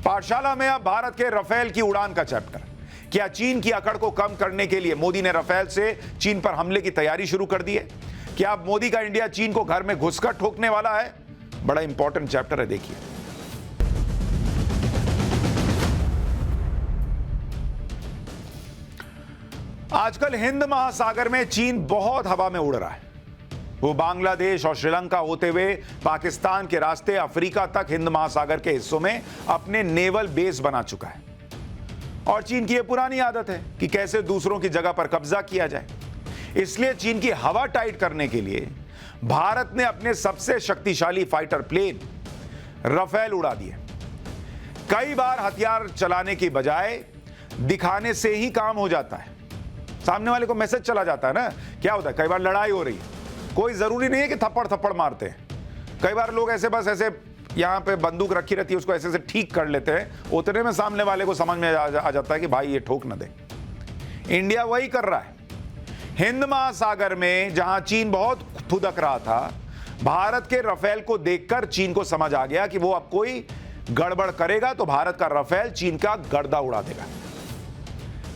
पाठशाला में अब भारत के राफेल की उड़ान का चैप्टर। क्या चीन की अकड़ को कम करने के लिए मोदी ने राफेल से चीन पर हमले की तैयारी शुरू कर दी है? क्या अब मोदी का इंडिया चीन को घर में घुसकर ठोकने वाला है? बड़ा इंपॉर्टेंट चैप्टर है, देखिए। आजकल हिंद महासागर में चीन बहुत हवा में उड़ रहा है। वो बांग्लादेश और श्रीलंका होते हुए पाकिस्तान के रास्ते अफ्रीका तक हिंद महासागर के हिस्सों में अपने नेवल बेस बना चुका है। और चीन की यह पुरानी आदत है कि कैसे दूसरों की जगह पर कब्जा किया जाए। इसलिए चीन की हवा टाइट करने के लिए भारत ने अपने सबसे शक्तिशाली फाइटर प्लेन राफेल उड़ा दिए। कई बार हथियार चलाने की बजाय दिखाने से ही काम हो जाता है। सामने वाले को मैसेज चला जाता है ना। क्या होता है, कई बार लड़ाई हो रही है, कोई जरूरी नहीं है कि थप्पड़ थप्पड़ मारते हैं। कई बार लोग ऐसे बस ऐसे यहां पे बंदूक रखी रहती है, उसको ऐसे ऐसे ठीक कर लेते हैं। उतने में सामने वाले को समझ में आ जाता है कि भाई ये ठोक न दे। इंडिया वही कर रहा है। हिंद महासागर में जहां चीन बहुत फुदक रहा था, भारत के राफेल को देखकर चीन को समझ आ गया कि वो अब कोई गड़बड़ करेगा तो भारत का राफेल चीन का गर्दा उड़ा देगा।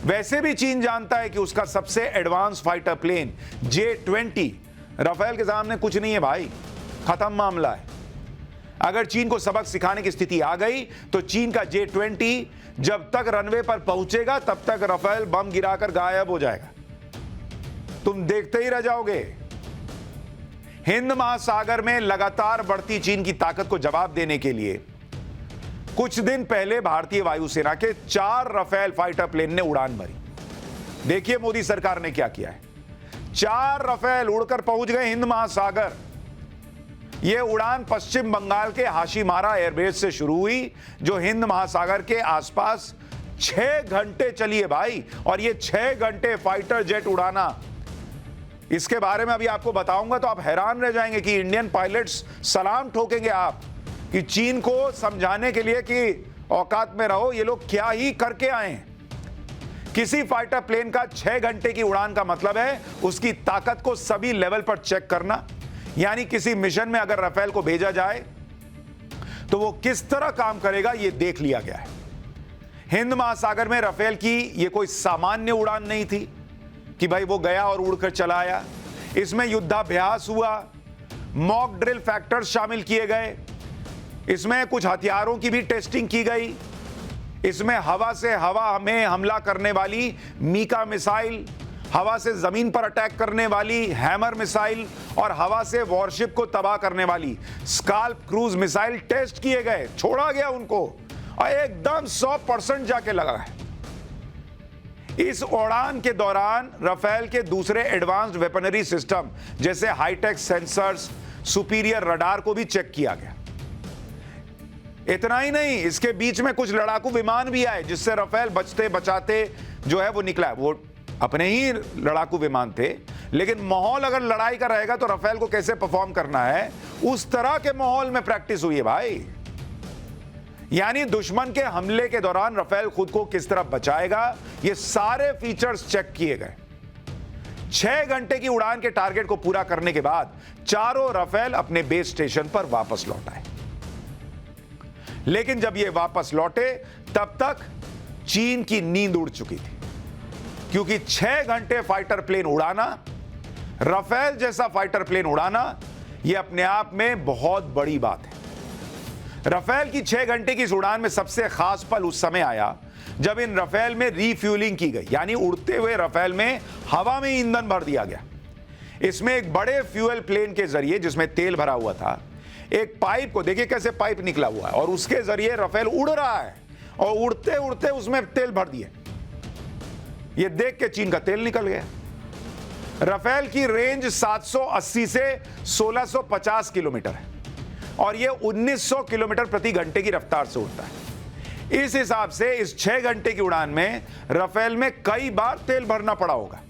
वैसे भी चीन जानता है कि उसका सबसे advance fighter plane J-20 Rafale के सामने कुछ नहीं है भाई, खत्म मामला है। अगर चीन को सबक सिखाने की स्थिति आ गई तो चीन का J-20 जब तक रनवे पर पहुंचेगा तब तक राफेल बम गिराकर गायब हो जाएगा। तुम देखते ही रह जाओगे। हिंद महासागर में लगातार बढ़ती चीन की ताकत को जवाब देने के लिए कुछ दिन पहले भारतीय वायुसेना के 4 राफेल फाइटर प्लेन ने उड़ान भरी। देखिए मोदी सरकार ने क्या किया है। 4 राफेल उड़कर पहुंच गए हिंद महासागर। यह उड़ान पश्चिम बंगाल के हाशीमारा एयरबेस से शुरू हुई, जो हिंद महासागर के आसपास 6 घंटे चली है भाई। और ये 6 घंटे फाइटर जेट उड़ाना, इसके बारे में अभी आपको बताऊंगा तो आप हैरान रह जाएंगे कि इंडियन पायलट्स सलाम ठोकेंगे आप कि चीन को समझाने के लिए कि औकात में रहो, ये लोग क्या ही करके आए हैं। किसी फाइटर प्लेन का 6 घंटे की उड़ान का मतलब है उसकी ताकत को सभी लेवल पर चेक करना। यानी किसी मिशन में अगर राफेल को भेजा जाए तो वो किस तरह काम करेगा, ये देख लिया गया है। हिंद महासागर में राफेल की ये कोई सामान्य उड़ान नहीं थी कि भाई वो गया और उड़कर चला आया। इसमें युद्धाभ्यास हुआ, मॉक ड्रिल फैक्टर्स शामिल किए गए, इसमें कुछ हथियारों की भी टेस्टिंग की गई। इसमें हवा से हवा में हमला करने वाली मीका मिसाइल, हवा से जमीन पर अटैक करने वाली हैमर मिसाइल और हवा से वॉरशिप को तबाह करने वाली स्काल्प क्रूज मिसाइल टेस्ट किए गए। छोड़ा गया उनको और एकदम 100% जाके लगा है। इस उड़ान के दौरान राफेल के दूसरे एडवांस्ड वेपनरी सिस्टम जैसे हाईटेक सेंसर्स, सुपीरियर रडार को भी चेक किया गया। इतना ही नहीं, इसके बीच में कुछ लड़ाकू विमान भी आए जिससे राफेल बचते बचाते जो है वो निकला। वो अपने ही लड़ाकू विमान थे, लेकिन माहौल अगर लड़ाई का रहेगा तो राफेल को कैसे परफॉर्म करना है, उस तरह के माहौल में प्रैक्टिस हुई है भाई। यानी दुश्मन के हमले के दौरान राफेल खुद को किस तरह बचाएगा, ये सारे फीचर्स चेक किए गए। 6 घंटे की उड़ान के टारगेट को पूरा करने के बाद चारों राफेल अपने बेस स्टेशन पर वापस लौट आए। लेकिन जब ये वापस लौटे तब तक चीन की नींद उड़ चुकी थी, क्योंकि 6 घंटे फाइटर प्लेन उड़ाना, राफेल जैसा फाइटर प्लेन उड़ाना, यह अपने आप में बहुत बड़ी बात है। राफेल की 6 घंटे की इस उड़ान में सबसे खास पल उस समय आया जब इन राफेल में रीफ्यूलिंग की गई। यानी उड़ते हुए राफेल में हवा में ईंधन भर दिया गया। इसमें एक बड़े फ्यूल प्लेन के जरिए, जिसमें तेल भरा हुआ था, एक पाइप को देखिए कैसे पाइप निकला हुआ है और उसके जरिए राफेल उड़ रहा है और उड़ते उड़ते उसमें तेल भर दिए। ये देख के चीन का तेल निकल गया। राफेल की रेंज 780 से 1650 किलोमीटर है और ये 1900 किलोमीटर प्रति घंटे की रफ्तार से उड़ता है। इस हिसाब से इस 6 घंटे की उड़ान में राफेल में कई बार तेल भरना पड़ा होगा।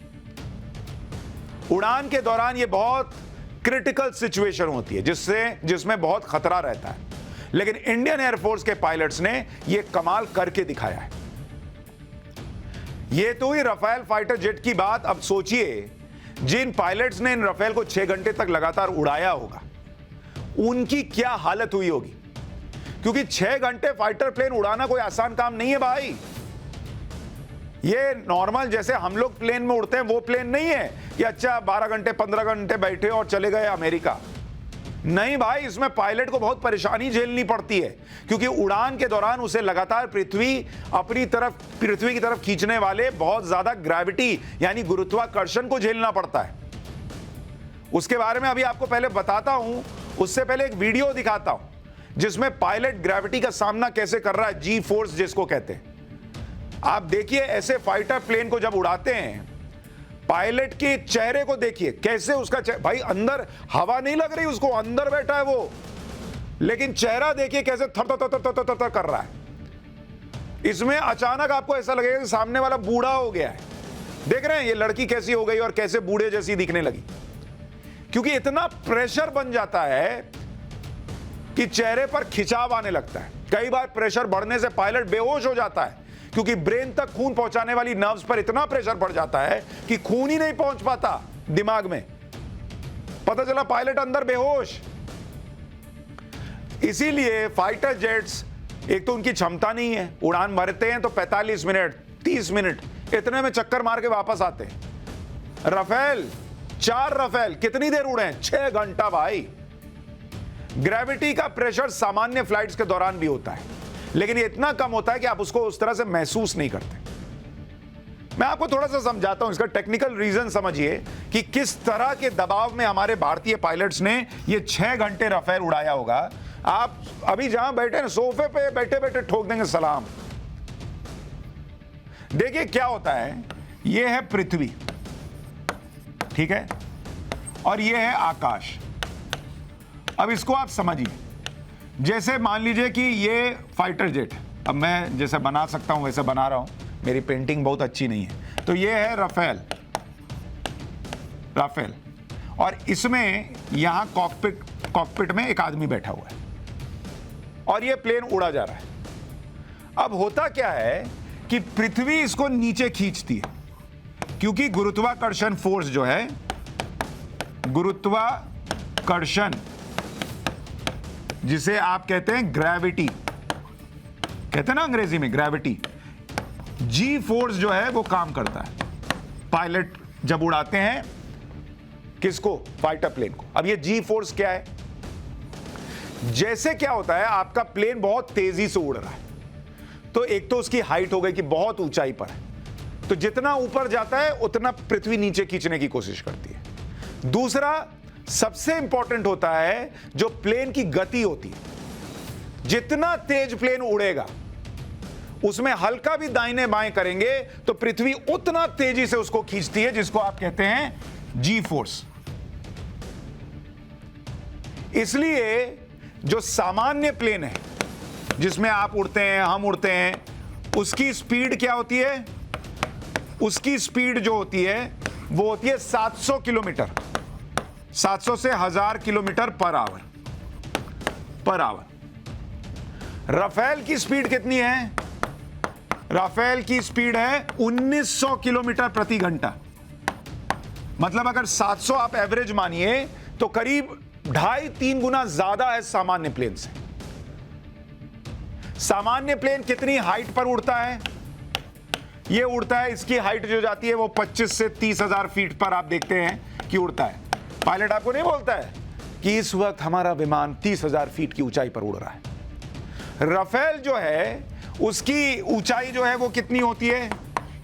उड़ान के दौरान ये बहुत क्रिटिकल सिचुएशन होती है जिसमें बहुत खतरा रहता है, लेकिन इंडियन एयरफोर्स के पायलट्स ने यह कमाल करके दिखाया है। यह तो हुई राफेल फाइटर जेट की बात। अब सोचिए जिन पायलट्स ने इन राफेल को 6 घंटे तक लगातार उड़ाया होगा, उनकी क्या हालत हुई होगी। क्योंकि 6 घंटे फाइटर प्लेन उड़ाना कोई आसान काम नहीं है भाई। ये नॉर्मल जैसे हम लोग प्लेन में उड़ते हैं वो प्लेन नहीं है कि अच्छा 12 घंटे 15 घंटे बैठे और चले गए अमेरिका। नहीं भाई, इसमें पायलट को बहुत परेशानी झेलनी पड़ती है, क्योंकि उड़ान के दौरान उसे लगातार पृथ्वी की तरफ खींचने वाले बहुत ज्यादा ग्रेविटी यानी गुरुत्वाकर्षण को झेलना पड़ता है। उसके बारे में अभी आपको पहले बताता हूं, उससे पहले एक वीडियो दिखाता हूं जिसमें पायलट ग्रेविटी का सामना कैसे कर रहा है, जी फोर्स जिसको कहते हैं। आप देखिए ऐसे फाइटर प्लेन को जब उड़ाते हैं, पायलट के चेहरे को देखिए कैसे उसका भाई अंदर हवा नहीं लग रही उसको, अंदर बैठा है वो, लेकिन चेहरा देखिए कैसे थर थर थर थर थर थर कर रहा है। इसमें अचानक आपको ऐसा लगेगा कि सामने वाला बूढ़ा हो गया है। देख रहे हैं ये लड़की कैसी हो गई और कैसे बूढ़े जैसी दिखने लगी, क्योंकि इतना प्रेशर बन जाता है कि चेहरे पर खिंचाव आने लगता है। कई बार प्रेशर बढ़ने से पायलट बेहोश हो जाता है, क्योंकि ब्रेन तक खून पहुंचाने वाली नर्व्स पर इतना प्रेशर पड़ जाता है कि खून ही नहीं पहुंच पाता दिमाग में। पता चला पायलट अंदर बेहोश। इसीलिए फाइटर जेट्स, एक तो उनकी क्षमता नहीं है, उड़ान भरते हैं तो 45 मिनट 30 मिनट इतने में चक्कर मार के वापस आते हैं। राफेल 4 राफेल कितनी देर उड़े हैं? 6 घंटा भाई। ग्रेविटी का प्रेशर सामान्य फ्लाइट्स के दौरान भी होता है, लेकिन ये इतना कम होता है कि आप उसको उस तरह से महसूस नहीं करते। मैं आपको थोड़ा सा समझाता हूं, इसका टेक्निकल रीजन समझिए कि किस तरह के दबाव में हमारे भारतीय पायलट्स ने ये 6 घंटे राफेल उड़ाया होगा। आप अभी जहां बैठे हैं सोफे पे बैठे बैठे ठोक देंगे सलाम। देखिए क्या होता है, ये है पृथ्वी, ठीक है, और ये है आकाश। अब इसको आप समझिए, जैसे मान लीजिए कि ये फाइटर जेट, अब मैं जैसे बना सकता हूं वैसे बना रहा हूं, मेरी पेंटिंग बहुत अच्छी नहीं है, तो ये है राफेल, और इसमें यहां कॉकपिट में एक आदमी बैठा हुआ है और ये प्लेन उड़ा जा रहा है। अब होता क्या है कि पृथ्वी इसको नीचे खींचती है, क्योंकि गुरुत्वाकर्षण फोर्स जो है, गुरुत्वाकर्षण जिसे आप कहते हैं ग्रेविटी, कहते हैं ना अंग्रेजी में ग्रेविटी, जी फोर्स जो है वो काम करता है पायलट जब उड़ाते हैं किसको, फाइटर प्लेन को। अब ये जी फोर्स क्या है, जैसे क्या होता है आपका प्लेन बहुत तेजी से उड़ रहा है, तो एक तो उसकी हाइट हो गई कि बहुत ऊंचाई पर है, तो जितना ऊपर जाता है उतना पृथ्वी नीचे खींचने की कोशिश करती है। दूसरा सबसे इंपॉर्टेंट होता है जो प्लेन की गति होती है, जितना तेज प्लेन उड़ेगा उसमें हल्का भी दाहिने बाएं करेंगे तो पृथ्वी उतना तेजी से उसको खींचती है, जिसको आप कहते हैं जी फोर्स। इसलिए जो सामान्य प्लेन है जिसमें आप उड़ते हैं, हम उड़ते हैं, उसकी स्पीड क्या होती है, उसकी स्पीड जो होती है वो होती है 700 किलोमीटर, 700 से 1000 किलोमीटर पर आवर। राफेल की स्पीड कितनी है, राफेल की स्पीड है 1900 किलोमीटर प्रति घंटा। मतलब अगर 700 आप एवरेज मानिए तो करीब 2.5-3 गुना ज्यादा है सामान्य प्लेन से। सामान्य प्लेन कितनी हाइट पर उड़ता है, ये उड़ता है, इसकी हाइट जो जाती है वो 25 से 30,000 फीट पर आप देखते हैं कि उड़ता है। पायलट आपको नहीं बोलता है कि इस वक्त हमारा विमान 30,000 फीट की ऊंचाई पर उड़ रहा है। राफेल जो है उसकी ऊंचाई जो है वो कितनी होती है,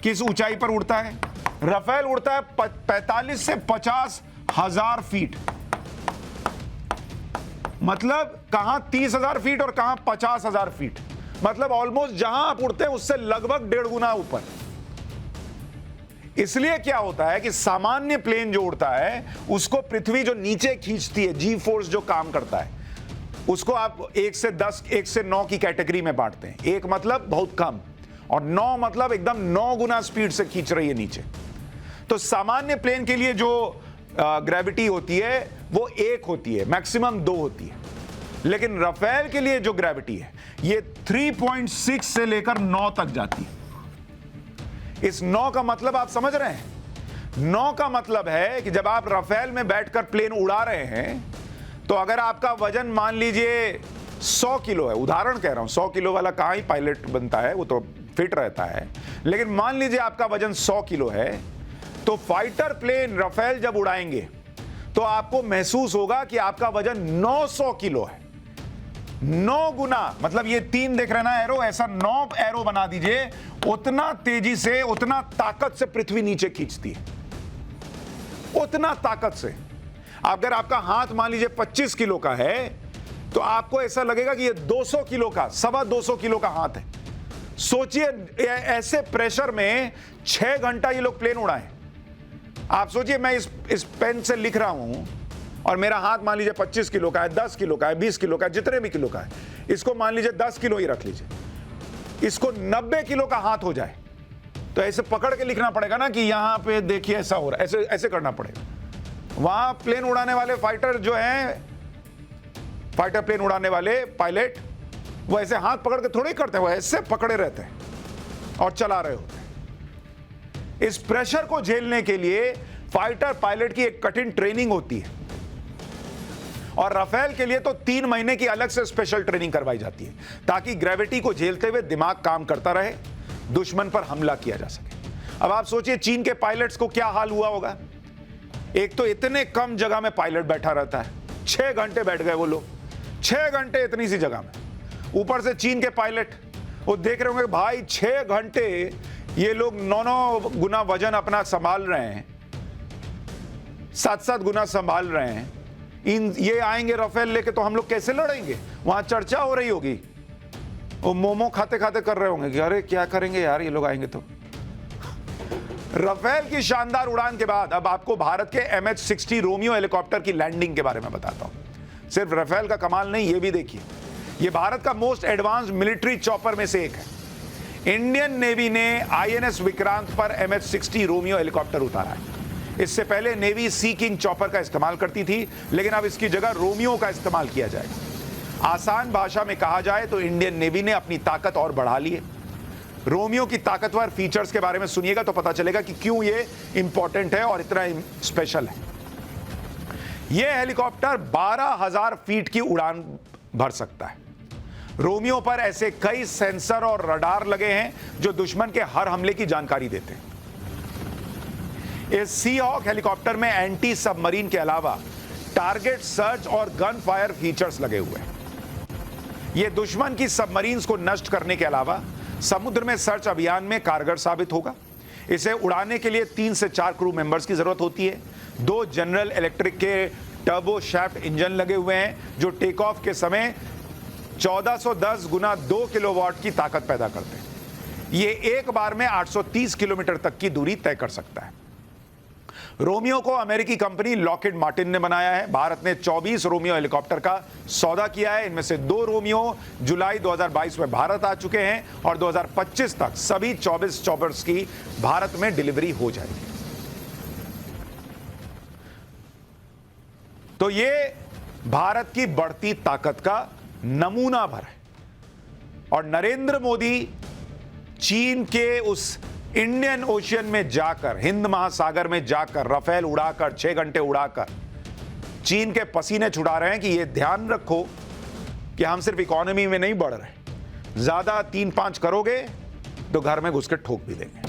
किस ऊंचाई पर उड़ता है, राफेल उड़ता है 45 से 50,000 फीट। मतलब कहां 30,000 फीट और कहां 50,000 फीट, मतलब ऑलमोस्ट जहां आप उड़ते हैं उससे लगभग 1.5 गुना ऊपर। इसलिए क्या होता है कि सामान्य प्लेन जो उड़ता है उसको पृथ्वी जो नीचे खींचती है, जी फोर्स जो काम करता है, उसको आप 1 से 10, 1 से 9 की कैटेगरी में बांटते हैं। 1 मतलब बहुत कम और 9 मतलब एकदम 9 गुना स्पीड से खींच रही है नीचे। तो सामान्य प्लेन के लिए जो ग्रेविटी होती है वो 1 होती है, मैक्सिमम 2 होती है। लेकिन राफेल के लिए जो ग्रेविटी है ये 3.6 से लेकर 9 तक जाती है। इस 9 का मतलब आप समझ रहे हैं, 9 का मतलब है कि जब आप राफेल में बैठकर प्लेन उड़ा रहे हैं तो अगर आपका वजन मान लीजिए 100 किलो है, उदाहरण कह रहा हूं, 100 किलो वाला कहां ही पायलट बनता है, वो तो फिट रहता है। लेकिन मान लीजिए आपका वजन 100 किलो है, तो फाइटर प्लेन राफेल जब उड़ाएंगे तो आपको महसूस होगा कि आपका वजन 900 किलो है। 9 गुना, मतलब ये 3 देख रहे ना एरो, ऐसा 9 एरो बना दीजिए, उतना तेजी से, उतना ताकत से पृथ्वी नीचे खींचती है, उतना ताकत से। अगर आपका हाथ मान लीजिए 25 किलो का है तो आपको ऐसा लगेगा कि ये 200 किलो का, 225 किलो का हाथ है। सोचिए ऐसे प्रेशर में 6 घंटा ये लोग प्लेन उड़ाएं। आप सोचिए मैं इस पेन से लिख रहा हूं और मेरा हाथ मान लीजिए 25 किलो का है, 10 किलो का है, 20 किलो का है, जितने भी किलो का है, इसको मान लीजिए 10 किलो ही रख लीजिए, इसको 90 किलो का हाथ हो जाए तो ऐसे पकड़ के लिखना पड़ेगा ना कि यहां पे देखिए ऐसा हो रहा है, ऐसे ऐसे करना पड़ेगा। वहां प्लेन उड़ाने वाले फाइटर जो हैं, फाइटर प्लेन उड़ाने वाले पायलट, वो ऐसे हाथ पकड़ के थोड़ी करते हैं, वो ऐसे पकड़े रहते हैं और चला रहे होते हैं। इस प्रेशर को झेलने के लिए फाइटर पायलट की एक कठिन ट्रेनिंग होती है और राफेल के लिए तो 3 महीने की अलग से स्पेशल ट्रेनिंग करवाई जाती है ताकि ग्रेविटी को झेलते हुए दिमाग काम करता रहे, दुश्मन पर हमला किया जा सके। अब आप सोचिए चीन के पायलट्स को क्या हाल हुआ होगा। एक तो इतने कम जगह में पायलट बैठा रहता है, 6 घंटे बैठ गए वो लोग, 6 घंटे इतनी सी जगह में। ऊपर से चीन के पायलट वो देख रहे होंगे भाई 6 घंटे ये लोग 9 गुना वजन अपना संभाल रहे हैं, 7 गुना संभाल रहे हैं। ये आएंगे राफेल लेके तो हम लोग कैसे लड़ेंगे। वहां चर्चा हो रही होगी, वो मोमो खाते खाते कर रहे होंगे कि अरे क्या करेंगे यार ये लोग आएंगे तो। राफेल की शानदार उड़ान के बाद अब आपको भारत के MH-60 रोमियो हेलीकॉप्टर की लैंडिंग के बारे में बताता हूं। सिर्फ राफेल का कमाल नहीं, ये भी देखिए, ये भारत का मोस्ट एडवांस्ड मिलिट्री चॉपर में से एक है। इंडियन नेवी ने INS विक्रांत पर MH-60 रोमियो हेलीकॉप्टर उतारा है। इससे पहले नेवी सी किंग चॉपर का इस्तेमाल करती थी, लेकिन अब इसकी जगह रोमियो का इस्तेमाल किया जाएगा। आसान भाषा में कहा जाए तो इंडियन नेवी ने अपनी ताकत और बढ़ा ली है। रोमियो की ताकतवर फीचर्स के बारे में सुनिएगा तो पता चलेगा कि क्यों ये इंपॉर्टेंट है और इतना स्पेशल है। यह हेलीकॉप्टर 12,000 फीट की उड़ान भर सकता है। रोमियो पर ऐसे कई सेंसर और रडार लगे हैं जो दुश्मन के हर हमले की जानकारी देते हैं। इस सी हॉक हेलीकॉप्टर में एंटी सबमरीन के अलावा टारगेट सर्च और गन फायर फीचर्स लगे हुए हैं। यह दुश्मन की सबमरीन्स को नष्ट करने के अलावा समुद्र में सर्च अभियान में कारगर साबित होगा। इसे उड़ाने के लिए 3 से 4 क्रू मेंबर्स की जरूरत होती है। 2 जनरल इलेक्ट्रिक के टर्बो शाफ्ट इंजन लगे हुए हैं जो टेक ऑफ के समय 1410 गुना 2 किलोवाट की ताकत पैदा करते हैं। ये एक बार में 830 किलोमीटर तक की दूरी तय कर सकता है। रोमियो को अमेरिकी कंपनी लॉकहीड मार्टिन ने बनाया है। भारत ने 24 रोमियो हेलीकॉप्टर का सौदा किया है। इनमें से 2 रोमियो जुलाई 2022 में भारत आ चुके हैं और 2025 तक सभी 24 चॉपर्स की भारत में डिलीवरी हो जाएगी। तो ये भारत की बढ़ती ताकत का नमूना भर है और नरेंद्र मोदी चीन के उस इंडियन ओशियन में जाकर, हिंद महासागर में जाकर राफेल उड़ाकर 6 घंटे उड़ाकर चीन के पसीने छुड़ा रहे हैं कि ये ध्यान रखो कि हम सिर्फ इकोनॉमी में नहीं बढ़ रहे, ज्यादा 3-5 करोगे तो घर में घुस के ठोक भी देंगे।